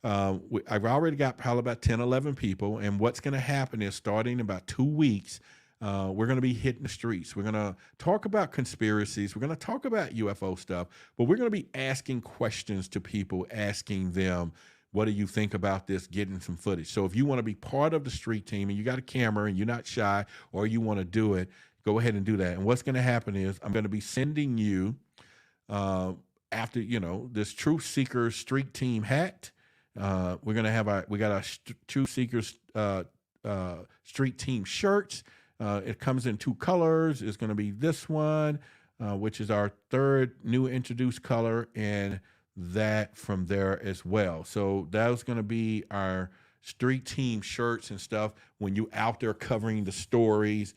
I've already got probably about 10, 11 people. And what's going to happen is starting in about 2 weeks, we're going to be hitting the streets. We're going to talk about conspiracies. We're going to talk about UFO stuff, but we're going to be asking questions to people, asking them, what do you think about this, getting some footage. So if you want to be part of the street team and you got a camera and you're not shy or you want to do it, go ahead and do that. And what's going to happen is I'm going to be sending you after, this Truth Seekers street team hat. We're going to have our Truth Seekers street team shirts. It comes in 2 colors. It's going to be this one, which is our 3rd new introduced color, and that from there as well. So that's going to be our street team shirts and stuff. When you out there covering the stories,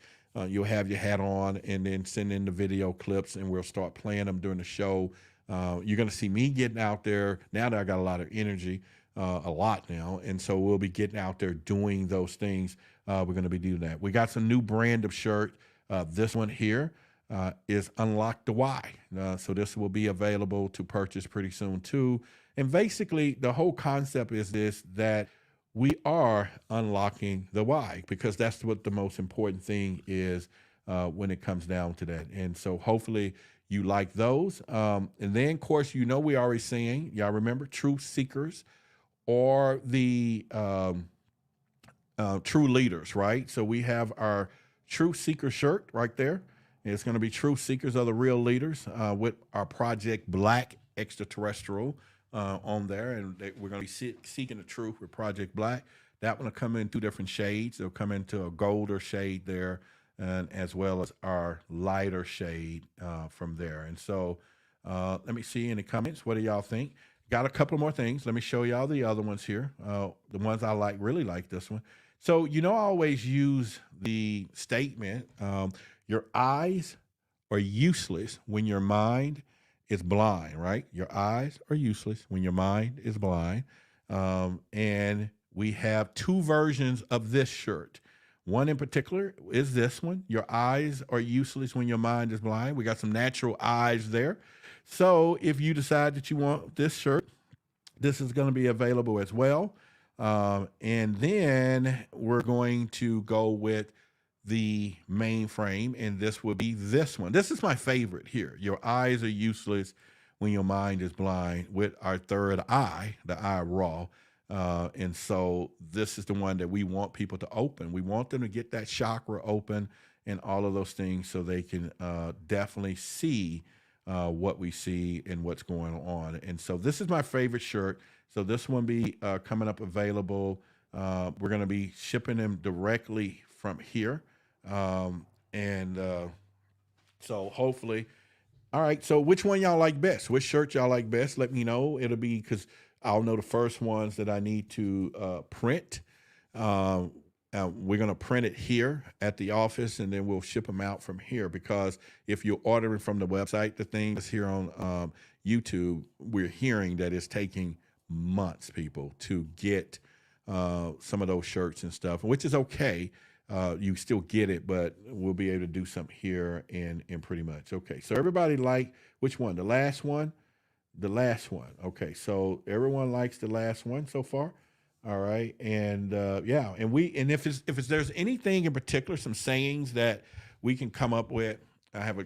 you'll have your hat on and then send in the video clips, and we'll start playing them during the show. You're going to see me getting out there now that I got a lot of energy. A lot now, and so we'll be getting out there doing those things. We're going to be doing that. We got some new brand of shirt. This one here is Unlock the Why. So this will be available to purchase pretty soon too. And basically, the whole concept is this, that we are unlocking the why, because that's what the most important thing is when it comes down to that. And so hopefully you like those. And then, of course, we already saying, y'all remember, Truth Seekers or the true leaders, right? So we have our Truth Seeker shirt right there. And it's going to be Truth Seekers are the real leaders with our Project Black extraterrestrial on there. And we're going to be seeking the truth with Project Black. That one will come in 2 different shades. It'll come into a golder shade there, and as well as our lighter shade from there. And so let me see in the comments, what do y'all think? Got a couple more things. Let me show y'all the other ones here. The ones I really like this one. So, I always use the statement, your eyes are useless when your mind is blind, right? Your eyes are useless when your mind is blind. And we have 2 versions of this shirt. One in particular is this one. Your eyes are useless when your mind is blind. We got some natural eyes there. So if you decide that you want this shirt, this is going to be available as well. And then we're going to go with the mainframe, and this will be this one. This is my favorite here. Your eyes are useless when your mind is blind, with our 3rd eye, the eye raw. And so this is the one that we want people to open. We want them to get that chakra open and all of those things so they can definitely see what we see and what's going on. And so this is my favorite shirt. So this one be coming up available. We're going to be shipping them directly from here. So hopefully, all right. So which one y'all like best? Which shirt y'all like best? Let me know. It'll be, because I'll know the first ones that I need to print. We're going to print it here at the office, and then we'll ship them out from here, because if you're ordering from the website, the thing is here on YouTube, we're hearing that it's taking months, people, to get some of those shirts and stuff, which is okay. You still get it, but we'll be able to do something here and pretty much. Okay, so everybody like which one? The last one? The last one. Okay, so everyone likes the last one so far. All right, and yeah, and if there's anything in particular, some sayings that we can come up with. I have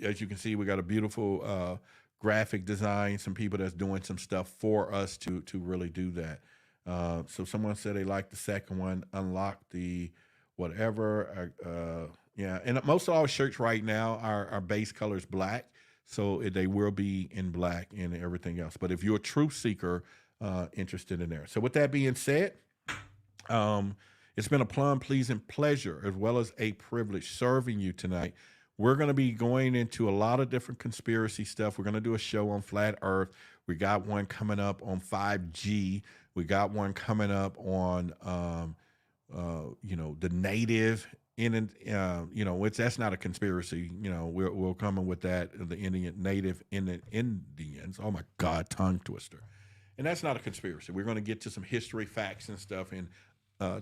as you can see, we got a beautiful graphic design. Some people that's doing some stuff for us to really do that. So someone said they like the second one, unlock the whatever. Yeah, and most of our shirts right now, our base color is black, so they will be in black and everything else. But if you're a truth seeker, interested in there. So with that being said, it's been a plum pleasing pleasure as well as a privilege serving you tonight. We're going to be going into a lot of different conspiracy stuff. We're going to do a show on flat earth. We got one coming up on 5G. We got one coming up on, the native which that's not a conspiracy. We'll come in with that, the native Indians. Oh my God, tongue twister. And that's not a conspiracy. We're going to get to some history, facts, and stuff, and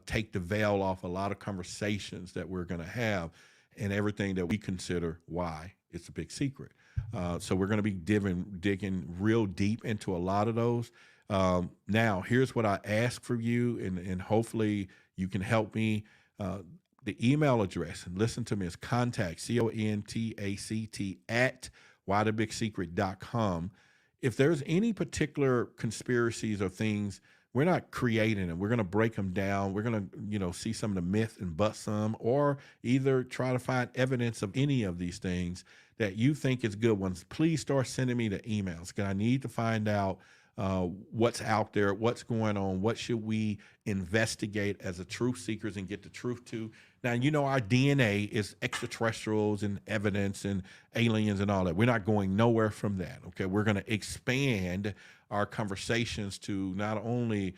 take the veil off a lot of conversations that we're going to have and everything that we consider why it's a big secret. So we're going to be digging real deep into a lot of those. Now, here's what I ask for you, and hopefully you can help me. The email address, and listen to me, is contact, CONTACT, at whythebigsecret.com. If there's any particular conspiracies or things, we're not creating them. We're going to break them down. We're going to, see some of the myth and bust some, or either try to find evidence of any of these things that you think is good ones. Please start sending me the emails, because I need to find out what's out there, what's going on, what should we investigate as a truth seekers and get the truth to. Now, our DNA is extraterrestrials and evidence and aliens and all that. We're not going nowhere from that, okay? We're going to expand our conversations to not only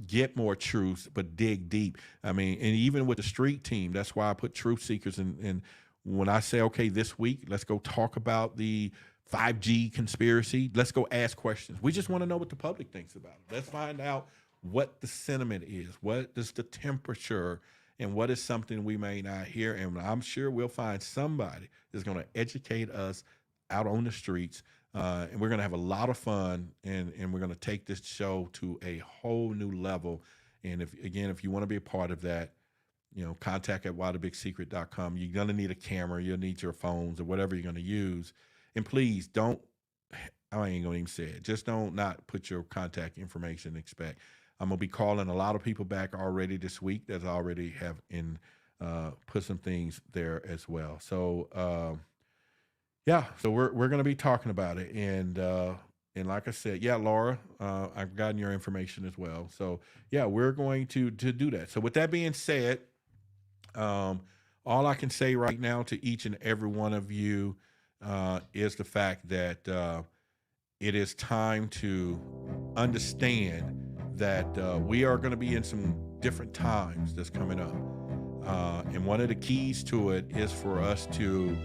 get more truth, but dig deep. I mean, and even with the street team, that's why I put truth seekers in. When I say, okay, this week, let's go talk about the 5G conspiracy, let's go ask questions. We just want to know what the public thinks about it. Let's find out what the sentiment is, what is the temperature, and what is something we may not hear. And I'm sure we'll find somebody that's going to educate us out on the streets. And we're going to have a lot of fun, and we're going to take this show to a whole new level. And if you want to be a part of that, contact at whythebigsecret.com. You're going to need a camera. You'll need your phones or whatever you're going to use. And please don't, I ain't going to even say it, just don't not put your contact information and expect. I'm going to be calling a lot of people back already this week that already have put some things there as well. So, so we're going to be talking about it. And like I said, Laura, I've gotten your information as well. So, we're going to do that. So with that being said, all I can say right now to each and every one of you is the fact that it is time to understand that we are going to be in some different times that's coming up. And one of the keys to it is for us to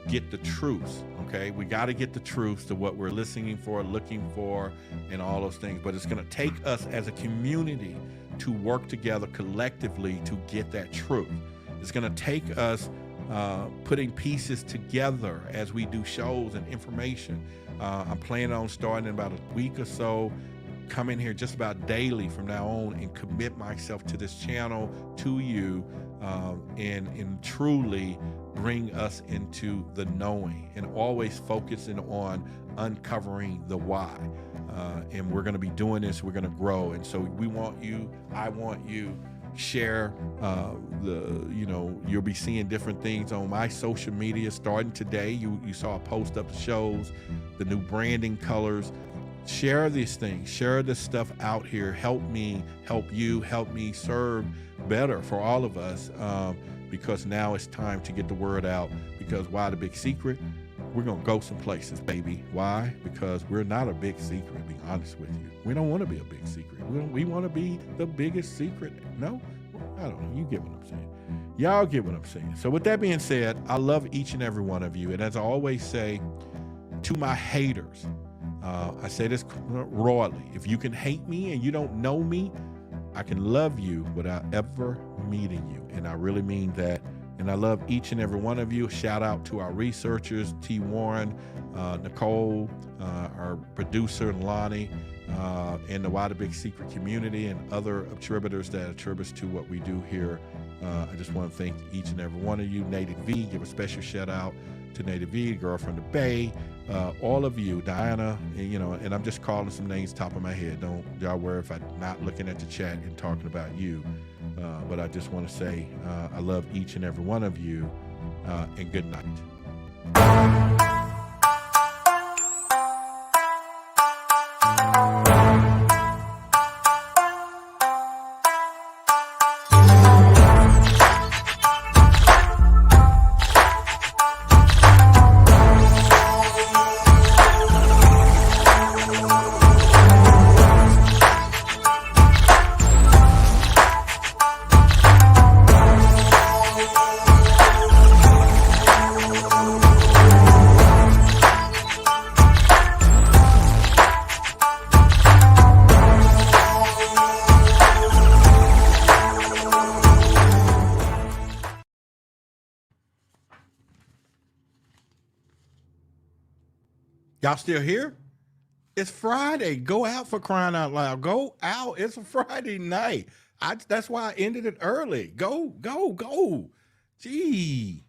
get the truth, okay? We got to get the truth to what we're listening for, looking for, and all those things. But it's going to take us as a community to work together collectively to get that truth. It's going to take us putting pieces together as we do shows and information. I'm planning on starting in about a week or so, come in here just about daily from now on and commit myself to this channel, to you, and truly bring us into the knowing, and always focusing on uncovering the why. And we're going to be doing this. We're going to grow. And so we want you, I want you, share you'll be seeing different things on my social media starting today. You saw a post up the shows, the new branding colors. Share these things, share this stuff out here. Help me, help you, help me serve better for all of us, because now it's time to get the word out. Because why the big secret? We're going to go some places, baby. Why? Because we're not a big secret, to be honest with you. We don't want to be a big secret. We want to be the biggest secret. No? I don't know. You get what I'm saying. Y'all get what I'm saying. So with that being said, I love each and every one of you. And as I always say to my haters, I say this royally. If you can hate me and you don't know me, I can love you without ever meeting you. And I really mean that. And I love each and every one of you. Shout out to our researchers, T. Warren, Nicole, our producer, Lonnie, and the Why the Big Secret community, and other attributors that attributes to what we do here. I just want to thank each and every one of you. Native V, give a special shout out to Native V, the girl from the Bay, all of you, Diana, and I'm just calling some names top of my head. Don't y'all worry if I'm not looking at the chat and talking about you. But I just want to say I love each and every one of you, and good night. Y'all still here? It's Friday. Go out, for crying out loud. Go out. It's a Friday night. That's why I ended it early. Go, go, go. Gee.